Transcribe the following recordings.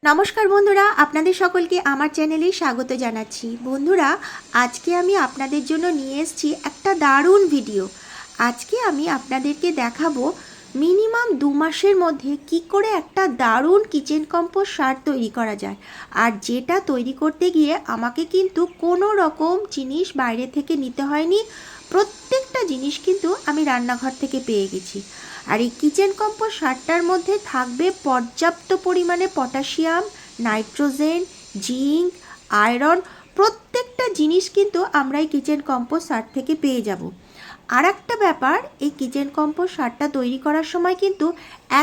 নমস্কার বন্ধুরা, আপনাদের সকলকে আমার চ্যানেলে স্বাগত জানাচ্ছি। বন্ধুরা, আজকে আমি আপনাদের জন্য নিয়ে এসেছি একটা দারুণ ভিডিও। আজকে আমি আপনাদেরকে দেখাবো মিনিমাম 2 মাসের মধ্যে কি করে একটা দারুণ কিচেন কম্পোস্ট সার তৈরি করা যায়। আর যেটা তৈরি করতে গিয়ে আমাকে কিন্তু কোনো রকম জিনিস বাইরে থেকে নিতে হয়নি, প্রত্যেকটা জিনিস কিন্তু আমি রান্নাঘর থেকে পেয়ে গেছি। আর এই কিচেন কম্পোস্ট সারটার মধ্যে থাকবে পর্যাপ্ত পরিমাণে পটাশিয়াম, নাইট্রোজেন, জিঙ্ক, আয়রন, প্রত্যেকটা জিনিস কিন্তু আমরা এই কিচেন কম্পোস্ট সার থেকে পেয়ে যাব। আর একটা ব্যাপার, এই কিচেন কম্পোস্ট সারটা তৈরি করার সময় কিন্তু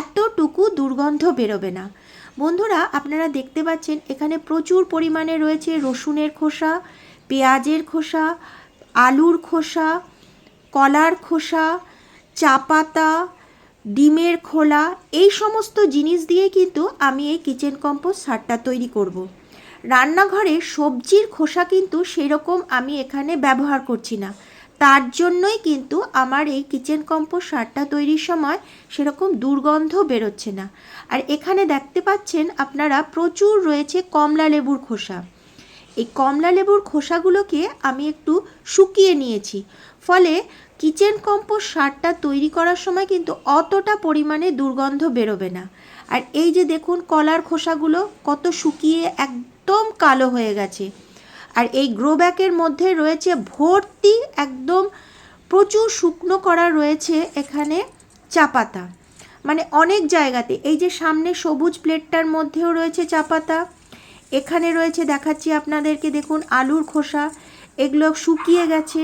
এতটুকু দুর্গন্ধ বেরোবে না। বন্ধুরা, আপনারা দেখতে পাচ্ছেন এখানে প্রচুর পরিমাণে রয়েছে রসুনের খোসা, পেঁয়াজের খোসা, আলুর খোসা, কলার খোসা, চা পাতা, ডিমের খোলা, এই সমস্ত জিনিস দিয়ে কিন্তু আমি এই কিচেন কম্পোস্ট সারটা তৈরি করব। রান্নাঘরে সবজির খোসা কিন্তু সেরকম আমি এখানে ব্যবহার করছি না, তার জন্যই কিন্তু আমার এই কিচেন কম্পোস্ট সারটা তৈরির সময় সেরকম দুর্গন্ধ বেরোচ্ছে না। আর এখানে দেখতে পাচ্ছেন আপনারা প্রচুর রয়েছে কমলা লেবুর খোসা। এই কমলা লেবুর খোসাগুলোকে আমি একটু শুকিয়ে নিয়েছি, ফলে কিচেন কম্পোস্ট সারটা তৈরি করার সময় কিন্তু অতটা পরিমাণে দুর্গন্ধ বেরোবে না। আর এই যে দেখুন কলার খোসাগুলো কত শুকিয়ে একদম কালো হয়ে গেছে। আর এই গ্রো ব্যাগের মধ্যে রয়েছে ভর্তি একদম প্রচুর শুকনো করা রয়েছে এখানে চা পাতা, মানে অনেক জায়গাতে। এই যে সামনে সবুজ প্লেটটার মধ্যেও রয়েছে চা পাতা, এখানে রয়েছে দেখাচ্ছি আপনাদেরকে, দেখুন আলুর খোসা, এগুলো শুকিয়ে গেছে।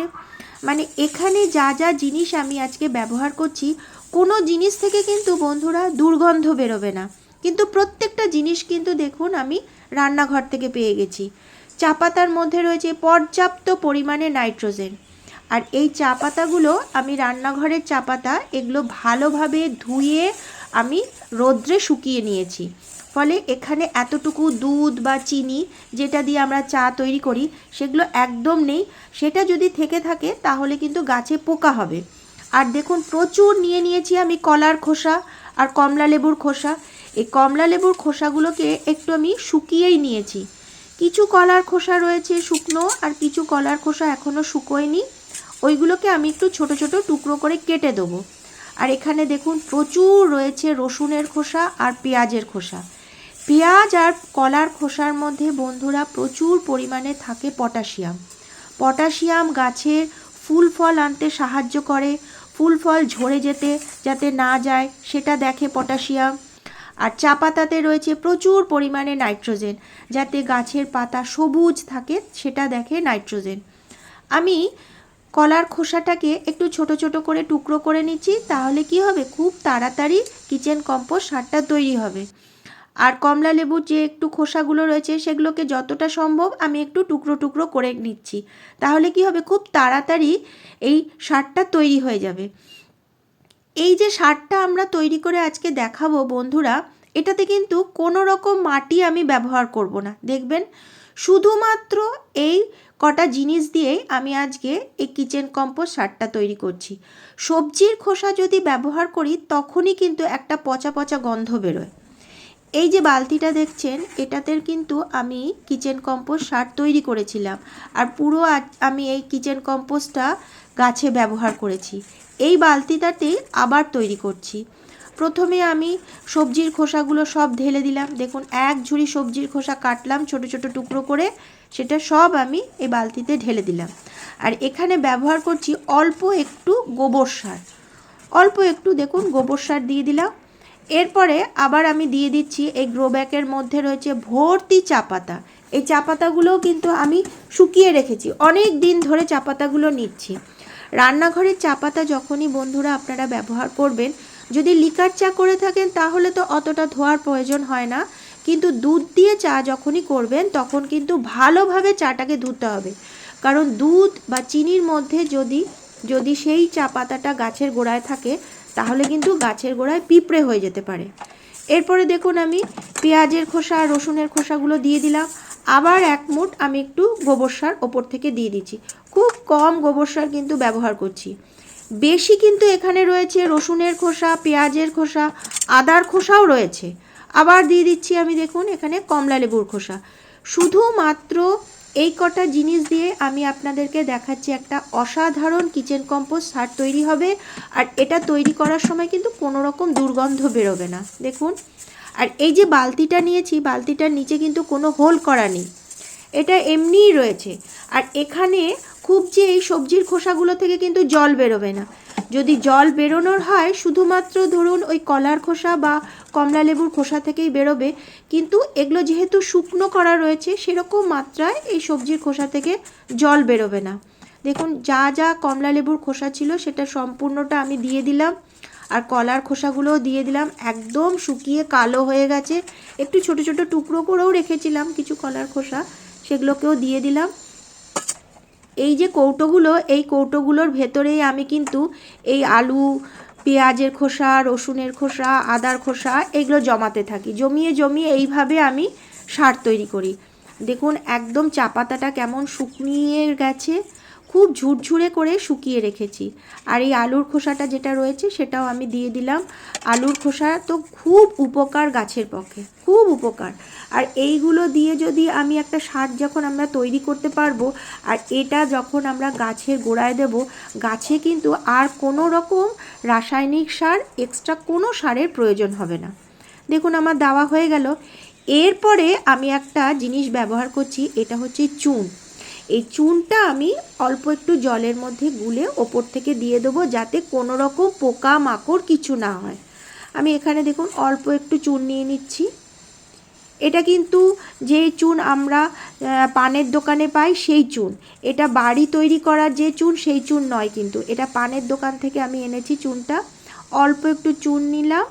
মানে এখানে যা যা জিনিস আমি আজকে ব্যবহার করছি, কোনো জিনিস থেকে কিন্তু বন্ধুরা দুর্গন্ধ বেরোবে না, কিন্তু প্রত্যেকটা জিনিস কিন্তু দেখুন আমি রান্নাঘর থেকে পেয়ে গেছি। চা পাতার মধ্যে রয়েছে পর্যাপ্ত পরিমাণে নাইট্রোজেন। আর এই চা পাতাগুলো আমি রান্নাঘরের চা পাতা, এগুলো ভালোভাবে ধুয়ে আমি রোদ্রে শুকিয়ে নিয়েছি, ফলে এখানে এতটুকু দুধ বা চিনি যেটা দিয়ে আমরা চা তৈরি করি সেগুলো একদম নেই। সেটা যদি থেকে থাকে তাহলে কিন্তু গাছে পোকা হবে। আর দেখুন প্রচুর নিয়ে নিয়েছি আমি কলার খোসা আর কমলা লেবুর খোসা। এই কমলা লেবুর খোসাগুলোকে একটু আমি শুকিয়েই নিয়েছি। কিছু কলার খোসা রয়েছে শুকনো, আর কিছু কলার খোসা এখনও শুকোয়নি, ওইগুলোকে আমি একটু ছোট ছোট টুকরো করে কেটে দেবো। আর এখানে দেখুন প্রচুর রয়েছে রসুনের খোসা আর পেঁয়াজের খোসা। পেঁয়াজ আর কলার খোসার মধ্যে বন্ধুরা প্রচুর পরিমাণে থাকে পটাশিয়াম। পটাশিয়াম গাছের ফুল ফল আনতে সাহায্য করে, ফুল ফল ঝরে যেতে যাতে না যায় সেটা দেখে পটাশিয়াম। আর চা পাতাতে রয়েছে প্রচুর পরিমাণে নাইট্রোজেন, যাতে গাছের পাতা সবুজ থাকে সেটা দেখে নাইট্রোজেন। আমি কলার খোসাটাকে একটু ছোট ছোট করে টুকরো করে নিচ্ছি, তাহলে কি হবে, খুব তাড়াতাড়ি কিচেন কম্পোস্ট সারটা তৈরি হবে। আর কমলা লেবুর যে একটু খোসাগুলো রয়েছে সেগুলোকে যতটা সম্ভব আমি একটু টুকরো টুকরো করে নিচ্ছি, তাহলে কি হবে, খুব তাড়াতাড়ি এই সারটা তৈরি হয়ে যাবে। এই যে সারটা আমরা তৈরি করে আজকে দেখাবো বন্ধুরা, এটাতে কিন্তু কোনো রকম মাটি আমি ব্যবহার করব না, দেখবেন শুধুমাত্র এই কটা জিনিস দিয়েই আমি আজকে এই কিচেন কম্পোস্ট সারটা তৈরি করছি। সবজির খোসা যদি ব্যবহার করি তখনই কিন্তু একটা পচা পচা গন্ধ বেরোয়। এই যে বালতিটা দেখছেন, এটাতে কিন্তু আমি কিচেন কম্পোস্ট সার তৈরি করেছিলাম, আর পুরো আমি এই কিচেন কম্পোস্টটা গাছে ব্যবহার করেছি। এই বালতিটাতেই আবার তৈরি করছি। প্রথমে আমি সবজির খোসাগুলো সব ঢেলে দিলাম, দেখুন এক ঝুড়ি সবজির খোসা কাটলাম ছোট ছোট টুকরো করে, সেটা সব আমি এই বালতিতে ঢেলে দিলাম। আর এখানে ব্যবহার করছি অল্প একটু গোবর সার, অল্প একটু দেখুন গোবর সার দিয়ে দিলাম। এরপরে আবার আমি দিয়ে দিচ্ছি এই গ্রো ব্যাগের মধ্যে রয়েছে ভর্তি চা পাতা। এই চা পাতাগুলোও কিন্তু আমি শুকিয়ে রেখেছি, অনেক দিন ধরে চা পাতাগুলো নিচ্ছি। রান্নাঘরের চা পাতা যখনই বন্ধুরা আপনারা ব্যবহার করবেন, যদি লিকার চা করে থাকেন তাহলে তো অতটা ধোয়ার প্রয়োজন হয় না, কিন্তু দুধ দিয়ে চা যখনই করবেন তখন কিন্তু ভালোভাবে চাটাকে ধুতে হবে, কারণ দুধ বা চিনির মধ্যে যদি যদি সেই চা পাতাটা গাছের গোড়ায় থাকে তাহলে কিন্তু গাছের গোড়ায় পিঁপড়ে হয়ে যেতে পারে। এরপরে দেখুন আমি পেঁয়াজের খোসা আর রসুনের খোসাগুলো দিয়ে দিলাম, আবার এক মুঠ আমি একটু গোবর সার ওপর থেকে দিয়ে দিচ্ছি। খুব কম গোবর সার কিন্তু ব্যবহার করছি, বেশি কিন্তু এখানে রয়েছে রসুনের খোসা, পেঁয়াজের খোসা, আদার খোসাও রয়েছে। আবার দিয়ে দিচ্ছি আমি দেখুন এখানে কমলা লেবুর খোসা। শুধুমাত্র এই কটা জিনিস দিয়ে আমি আপনাদেরকে দেখাচ্ছি একটা অসাধারণ কিচেন কম্পোস্ট সার তৈরি হবে। আর এটা তৈরি করার সময় কিন্তু কোনো রকম দুর্গন্ধ বেরোবে না দেখুন। আর এই যে বালতিটা নিয়েছি, বালতিটার নিচে কিন্তু কোনো হোল করা নেই, এটা এমনিই রয়েছে। আর এখানে খুব যে এই সবজির খোসাগুলো থেকে কিন্তু জল বেরোবে না। যদি জল বেরোনোর হয় শুধুমাত্র ধরুন ওই কলার খোসা বা কমলা লেবুর খোসা থেকেই বেরোবে, কিন্তু এগুলো যেহেতু শুকনো করা রয়েছে সেরকম মাত্রায় এই সবজির খোসা থেকে জল বেরোবে না। দেখুন যা যা কমলা লেবুর খোসা ছিল সেটা সম্পূর্ণটা আমি দিয়ে দিলাম, আর কলার খোসাগুলোও দিয়ে দিলাম। একদম শুকিয়ে কালো হয়ে গেছে, একটু ছোট ছোট টুকরো করেও রেখেছিলাম কিছু কলার খোসা, সেগুলোকেও দিয়ে দিলাম। এই যে কৌটোগুলো, এই কৌটোগুলোর ভেতরেই আমি কিন্তু এই আলু, পেঁয়াজের খোসা, রসুনের খোসা, আদার খোসা এগুলো জমাতে থাকি। জমিয়ে জমিয়ে এইভাবে আমি সার তৈরি করি। দেখুন একদম চা পাতাটা কেমন শুকিয়ে গেছে, খুব ঝুরঝুরে করে শুকিয়ে রেখেছি। আর এই আলুর খোসাটা যেটা রয়েছে সেটাও আমি দিয়ে দিলাম। আলুর খোসা তো খুব উপকার গাছের পক্ষে, খুব উপকার। আর এইগুলো দিয়ে যদি আমি একটা সার যখন আমরা তৈরি করতে পারবো, আর এটা যখন আমরা গাছের গোড়ায় দেব, গাছে কিন্তু আর কোনো রকম রাসায়নিক সার, এক্সট্রা কোনো সারের প্রয়োজন হবে না। দেখুন আমার দেওয়া হয়ে গেল। এরপরে আমি একটা জিনিস ব্যবহার করছি, এটা হচ্ছে চুন। এই চুনটা আমি অল্প একটু জলের মধ্যে গুলে ওপর থেকে দিয়ে দেবো, যাতে কোনো রকম পোকা মাকড় কিছু না হয়। আমি এখানে দেখুন অল্প একটু চুন নিয়ে নিচ্ছি। এটা কিন্তু যে চুন আমরা পানের দোকানে পাই সেই চুন, এটা বাড়ি তৈরি করার যে চুন সেই চুন নয়, কিন্তু এটা পানের দোকান থেকে আমি এনেছি চুনটা। অল্প একটু চুন নিলাম,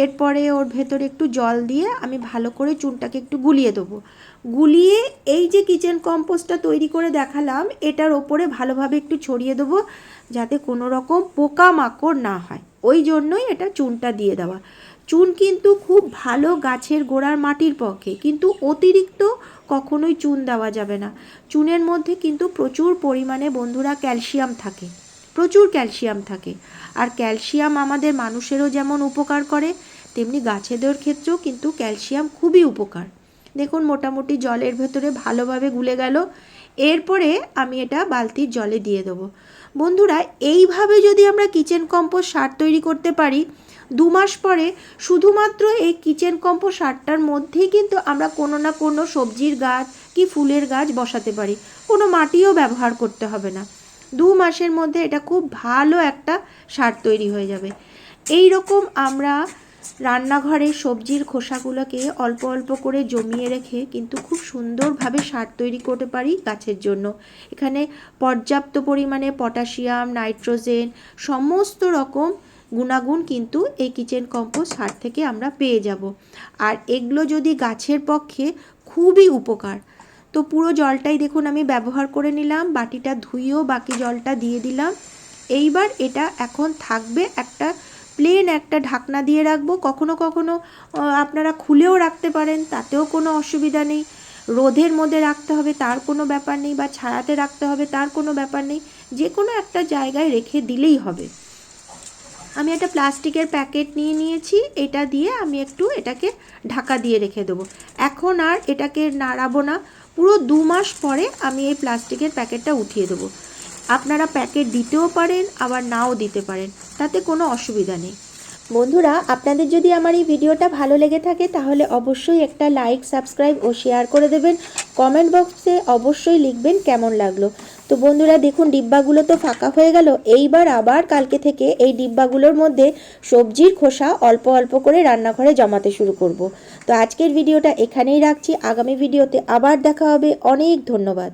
এরপরে ওর ভেতরে একটু জল দিয়ে আমি ভালো করে চুনটাকে একটু গুলিয়ে দেবো। গুলিয়ে এই যে কিচেন কম্পোস্টটা তৈরি করে দেখালাম এটার ওপরে ভালোভাবে একটু ছড়িয়ে দেবো, যাতে কোনো রকম পোকা মাকড় না হয়, ওই জন্যই এটা চুনটা দিয়ে দেওয়া। চুন কিন্তু খুব ভালো গাছের গোড়ার মাটির পক্ষে, কিন্তু অতিরিক্ত কখনোই চুন দেওয়া যাবে না। চুনের মধ্যে কিন্তু প্রচুর পরিমাণে বন্ধুরা ক্যালসিয়াম থাকে, প্রচুর ক্যালসিয়াম থাকে। আর ক্যালসিয়াম আমাদের মানুষেরও যেমন উপকার করে, তেমনি গাছেদের ক্ষেত্রেও কিন্তু ক্যালসিয়াম খুবই উপকার। দেখুন মোটামুটি জলের ভেতরে ভালোভাবে গুলে গেল। এরপরে আমি এটা বালতির জলে দিয়ে দেবো। বন্ধুরা এইভাবে যদি আমরা কিচেন কম্পোস্ট সার তৈরি করতে পারি, 2 মাস পরে শুধুমাত্র এই কিচেন কম্পোস্ট সারটার মধ্যেই কিন্তু আমরা কোনো না কোনো সবজির গাছ কি ফুলের গাছ বসাতে পারি, কোনো মাটিও ব্যবহার করতে হবে না। 2 মাসের মধ্যে এটা খুব ভালো একটা সার তৈরি হয়ে যাবে। এই রকম আমরা রান্নাঘরে সবজির খোসাগুলোকে অল্প অল্প করে জমিয়ে রেখে কিন্তু খুব সুন্দরভাবে সার তৈরি করতে পারি গাছের জন্য। এখানে পর্যাপ্ত পরিমাণে পটাশিয়াম, নাইট্রোজেন সমস্ত রকম গুণাগুণ কিন্তু এই কিচেন কম্পোস্ট সার থেকে আমরা পেয়ে যাব। আর এগুলো যদি গাছের পক্ষে খুবই উপকার। তো পুরো জলটাই দেখুন আমি ব্যবহার করে নিলাম, বাটিটা ধুয়েও বাকি জলটা দিয়ে দিলাম। এইবার এটা এখন থাকবে একটা প্লেন একটা ঢাকনা দিয়ে রাখবো। কখনো কখনো আপনারা খুলেও রাখতে পারেন, তাতেও কোনো অসুবিধা নেই। রোদের মধ্যে রাখতে হবে তার কোনো ব্যাপার নেই, বা ছায়াতে রাখতে হবে তার কোনো ব্যাপার নেই, যে কোনো একটা জায়গায় রেখে দিলেই হবে। আমি একটা প্লাস্টিকের প্যাকেট নিয়ে নিয়েছি, এটা দিয়ে আমি একটু এটাকে ঢাকা দিয়ে রেখে দেবো। এখন আর এটাকে নাড়াবো না, পুরো 2 মাস পরে আমি এই প্লাস্টিকের প্যাকেটটা উঠিয়ে দেবো। আপনারা প্যাকেট দিতেও পারেন আবার নাও দিতে পারেন, তাতে কোনো অসুবিধা নেই। বন্ধুরা আপনাদের যদি আমার এই ভিডিওটা ভালো লেগে থাকে তাহলে অবশ্যই একটা লাইক, সাবস্ক্রাইব ও শেয়ার করে দেবেন। কমেন্ট বক্সে অবশ্যই লিখবেন কেমন লাগলো। তো বন্ধুরা দেখুন ডিব্বাগুলো তো ফাঁকা হয়ে গেল। এইবার আবার কালকে থেকে এই ডিব্বাগুলোর মধ্যে সবজির খোসা অল্প অল্প করে রান্নাঘরে জমাতে শুরু করব। তো আজকের ভিডিওটা এখানেই রাখছি, আগামী ভিডিওতে আবার দেখা হবে। অনেক ধন্যবাদ।